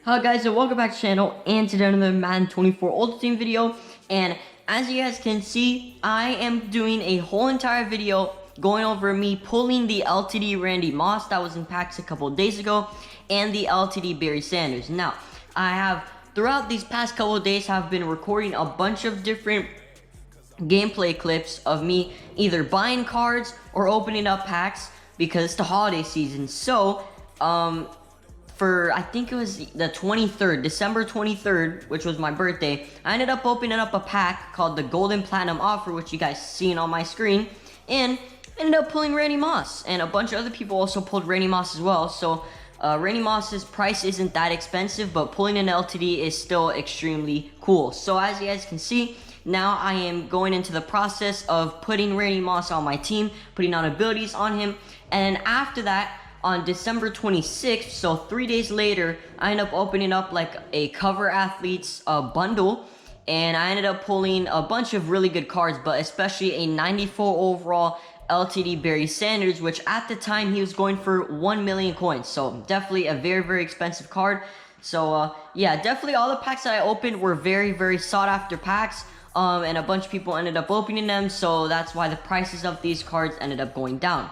Hello guys, and welcome back to the channel, and today another Madden 24 Ultimate Team video. And as you guys can see, I am doing a whole entire video going over me pulling the LTD Randy Moss that was in packs a couple of days ago, and the LTD Barry Sanders. Now, I have throughout these past couple of days have been recording a bunch of different gameplay clips of me either buying cards or opening up packs because it's the holiday season. So, I think it was the 23rd, December 23rd, which was my birthday, I ended up opening up a pack called the Golden Platinum Offer, which you guys seen on my screen, and ended up pulling Randy Moss, and a bunch of other people also pulled Randy Moss as well. So Randy Moss's price isn't that expensive, but pulling an LTD is still extremely cool. So as you guys can see, now I am going into the process of putting Randy Moss on my team, putting on abilities on him, and after that, on December 26th, so 3 days later, I ended up opening up like a cover athletes bundle, and I ended up pulling a bunch of really good cards, but especially a 94 overall LTD Barry Sanders, which at the time he was going for 1 million coins, so definitely a very expensive card. So yeah, definitely all the packs that I opened were very sought after packs, and a bunch of people ended up opening them, so that's why the prices of these cards ended up going down.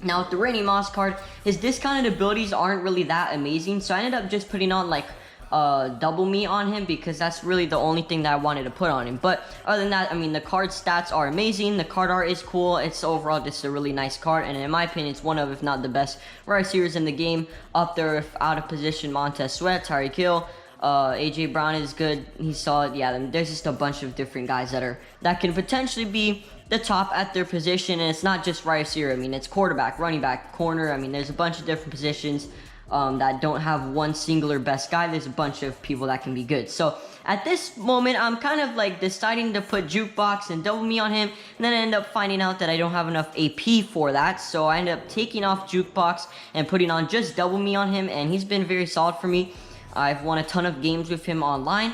Now with the Randy Moss card, his discounted abilities aren't really that amazing, so I ended up just putting on like double me on him because that's really the only thing that I wanted to put on him. But other than that, I mean, the card stats are amazing, the card art is cool, it's overall just a really nice card, and in my opinion, it's one of, if not the best, wide receivers in the game, up there with out of position Montez Sweat, Tyreek Hill. AJ Brown is good, he's solid. Yeah, there's just a bunch of different guys that can potentially be the top at their position, and it's not just wide receiver. I mean, it's quarterback, running back, corner. I mean, there's a bunch of different positions that don't have one singular best guy. There's a bunch of people that can be good. So at this moment, I'm kind of like deciding to put Jukebox and double me on him, and then I end up finding out that I don't have enough AP for that, so I end up taking off Jukebox and putting on just double me on him, and he's been very solid for me. I've won a ton of games with him online,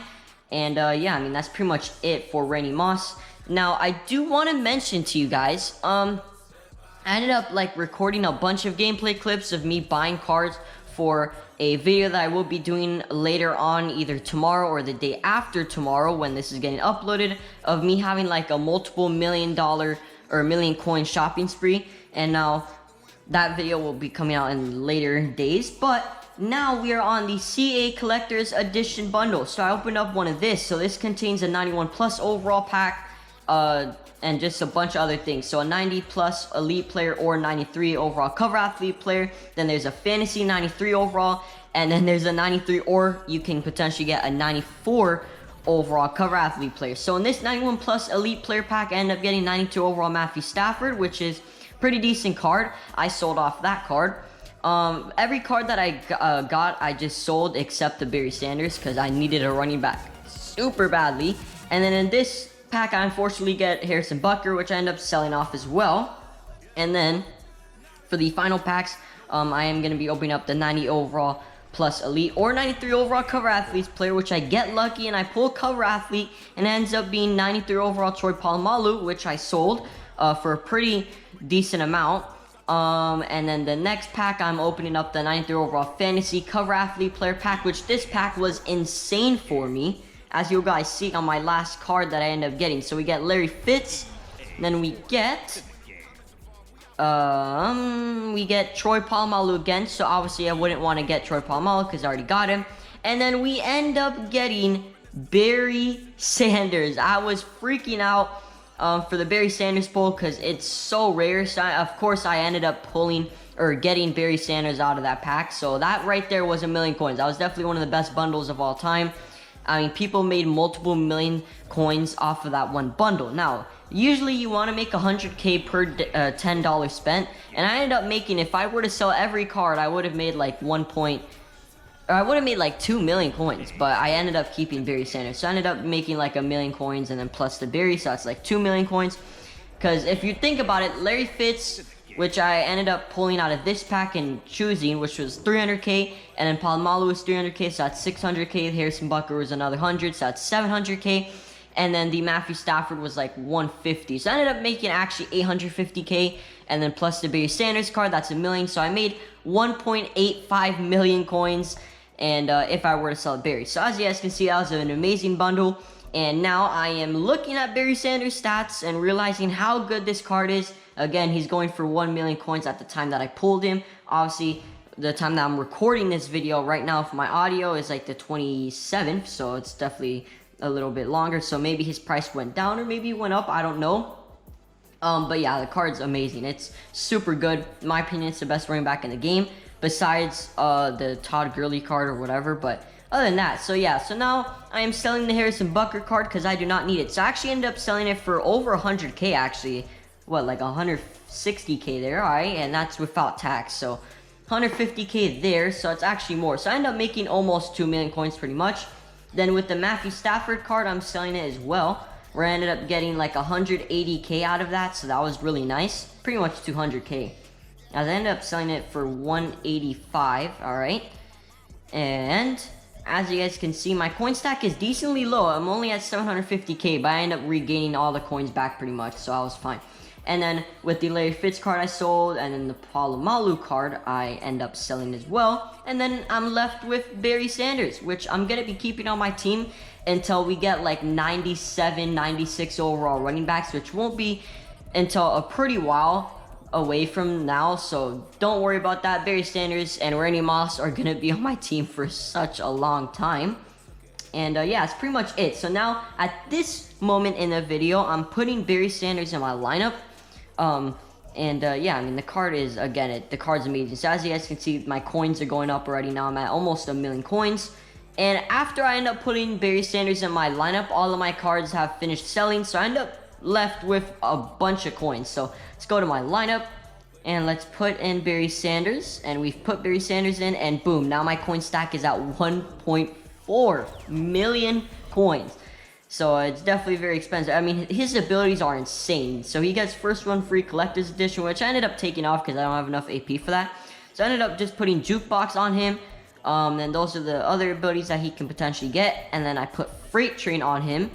and yeah, I mean, that's pretty much it for Randy Moss. Now, I do want to mention to you guys, I ended up like recording a bunch of gameplay clips of me buying cards for a video that I will be doing later on, either tomorrow or the day after tomorrow when this is getting uploaded, of me having like a multiple $1 million or million coin shopping spree, and now that video will be coming out in later days. But now we are on the CA Collector's Edition bundle. So I opened up one of this. So this contains a 91 plus overall pack, and just a bunch of other things. So a 90 plus elite player or 93 overall cover athlete player. Then there's a fantasy 93 overall, and then there's a 93, or you can potentially get a 94 overall cover athlete player. So in this 91 plus elite player pack, I end up getting 92 overall Matthew Stafford, which is pretty decent card. I sold off that card. Every card that I got, I just sold except the Barry Sanders because I needed a running back super badly. And then in this pack, I unfortunately get Harrison Butker, which I end up selling off as well. And then for the final packs, I am going to be opening up the 90 overall plus elite or 93 overall cover athletes player, which I get lucky and I pull cover athlete, and it ends up being 93 overall Troy Polamalu, which I sold for a pretty decent amount. And then the next pack, I'm opening up the 93 overall fantasy cover athlete player pack, which this pack was insane for me, as you guys see on my last card that I ended up getting. So we get Larry Fitz, then we get Troy Polamalu again. So obviously I wouldn't want to get Troy Polamalu because I already got him. And then we end up getting Barry Sanders. I was freaking out for the Barry Sanders pull because it's so rare. So of course I ended up pulling or getting Barry Sanders out of that pack. So that right there was 1 million coins. That was definitely one of the best bundles of all time. I mean, people made multiple million coins off of that one bundle. Now, usually you want to make 100k per $10 spent, and I ended up making, if I were to sell every card, I would have made like 2 million coins, but I ended up keeping Barry Sanders. So I ended up making like 1 million coins and then plus the Barry, so that's like 2 million coins. Because if you think about it, Larry Fitz, which I ended up pulling out of this pack and choosing, which was 300k, and then Polamalu was 300k, so that's 600k. Harrison Butker was another 100, so that's 700k. And then the Matthew Stafford was like 150. So I ended up making actually 850k, and then plus the Barry Sanders card, that's 1 million. So I made 1.85 million coins. and if I were to sell Barry. So as you guys can see, that was an amazing bundle. And now I am looking at Barry Sanders' stats and realizing how good this card is. Again, he's going for 1 million coins at the time that I pulled him. Obviously, the time that I'm recording this video right now for my audio is like the 27th, so it's definitely a little bit longer. So maybe his price went down or maybe it went up, I don't know. But yeah, the card's amazing. It's super good. In my opinion, it's the best running back in the game, besides the Todd Gurley card or whatever. But other than that, so yeah, so now I am selling the Harrison Butker card because I do not need it. So I actually ended up selling it for over 100k actually. What, like 160k there, alright? And that's without tax, so 150k there, so it's actually more. So I end up making almost 2 million coins pretty much. Then with the Matthew Stafford card, I'm selling it as well, where I ended up getting like 180k out of that, so that was really nice. Pretty much 200k. As I ended up selling it for 185, alright? And as you guys can see, my coin stack is decently low. I'm only at 750k, but I end up regaining all the coins back pretty much, so I was fine. And then with the Larry Fitz card I sold, and then the Palomalu card I end up selling as well. And then I'm left with Barry Sanders, which I'm going to be keeping on my team until we get like 97, 96 overall running backs, which won't be until a pretty while away from now. So don't worry about that. Barry Sanders and Randy Moss are going to be on my team for such a long time. And yeah, that's pretty much it. So now at this moment in the video, I'm putting Barry Sanders in my lineup. Yeah, I mean, the card is, again, the card's amazing. So as you guys can see, my coins are going up already now. I'm at almost 1 million coins. And after I end up putting Barry Sanders in my lineup, all of my cards have finished selling. So I end up left with a bunch of coins. So let's go to my lineup and let's put in Barry Sanders. And we've put Barry Sanders in, and boom, now my coin stack is at 1.4 million coins. So it's definitely very expensive. I mean, his abilities are insane. So he gets first one free collector's edition, which I ended up taking off because I don't have enough AP for that. So I ended up just putting Jukebox on him. And those are the other abilities that he can potentially get. And then I put Freight Train on him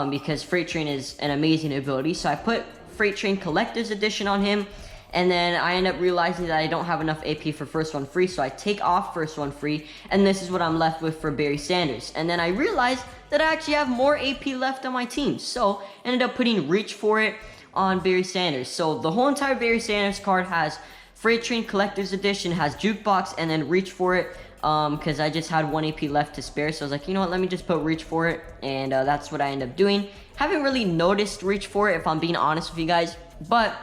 because Freight Train is an amazing ability. So I put Freight Train collector's edition on him. And then I end up realizing that I don't have enough AP for first one free, so I take off first one free, and this is what I'm left with for Barry Sanders. And then I realized that I actually have more AP left on my team, so I ended up putting Reach for it on Barry Sanders. So the whole entire Barry Sanders card has Freight Train Collector's Edition, has Jukebox, and then Reach for it, because I just had 1 AP left to spare, so I was like, you know what, let me just put Reach for it, and that's what I end up doing. Haven't really noticed Reach for it, if I'm being honest with you guys, but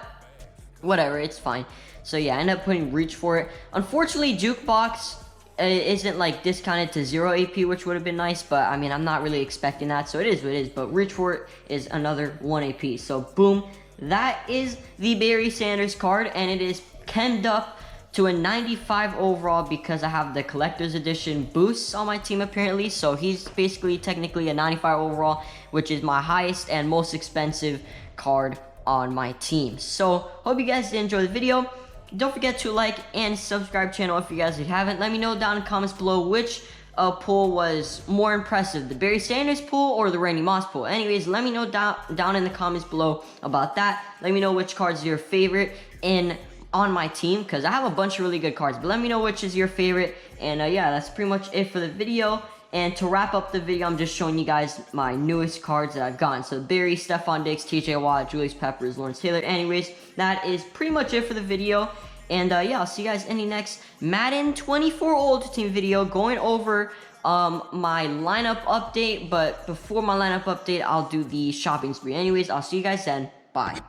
whatever, it's fine. So yeah, I ended up putting Reach for it. Unfortunately, Jukebox isn't like discounted to 0 AP, which would have been nice, but I mean, I'm not really expecting that, so it is what it is. But Reach for it is another 1 AP. So boom, that is the Barry Sanders card, and it is chemmed up to a 95 overall because I have the collector's edition boosts on my team apparently. So he's basically technically a 95 overall, which is my highest and most expensive card on my team. So hope you guys did enjoy the video. Don't forget to like and subscribe channel if you guys haven't. Let me know down in the comments below which pool was more impressive, the Barry Sanders pool or the Randy Moss pool. Anyways, let me know down in the comments below about that. Let me know which cards are your favorite on my team, because I have a bunch of really good cards, but let me know which is your favorite. And yeah, that's pretty much it for the video. And to wrap up the video, I'm just showing you guys my newest cards that I've gotten. So Barry, Stephon Diggs, TJ Watt, Julius Peppers, Lawrence Taylor. Anyways, that is pretty much it for the video. And yeah, I'll see you guys in the next Madden 24 Ultimate Team video going over my lineup update. But before my lineup update, I'll do the shopping spree. Anyways, I'll see you guys then. Bye.